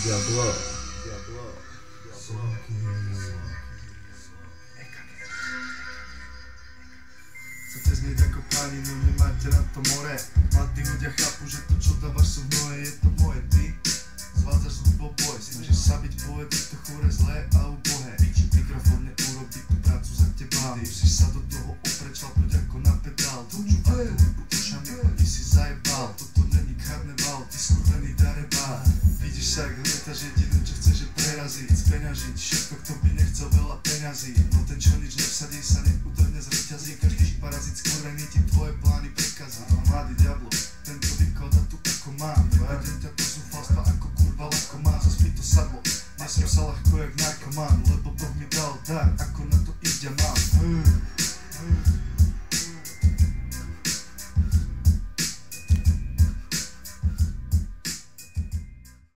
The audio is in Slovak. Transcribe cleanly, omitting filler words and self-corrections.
Diablo. Chcete znieť ako páni, no nemáte na to more. Mladí ľudia chápu, že to čo dávaš sú hnoje, je to moje, ty zvádzaš zvuk boj, snažíš sa byť poet, je to chore, zlé a ubohé. Mikrofón neurobí tú prácu za teba, musíš sa do toho opreť, šlapnúť ako na pedál. Počúvaj to hudbu ušami, ty si zajebal, toto není karneval, ty skurvený darebá. Vidíš sa, ak lietaš, jediné čo chceš je preraziť, speňažiť, všetko kto by nechcel veľa peňazí. No ten čo nič nevsadí sa neudrne z reťazí, každý parazit skurvený ti tvoje plány prekazí. Mladý diablo, tento vykladá tu ako mám, nevedem ťa to zúfalstva ako kurva ľahko má, zaspí to sadlo. Nesem sa ľahko jak narkoman, lebo Boh mi dal dar, ako na to ísť ja mám.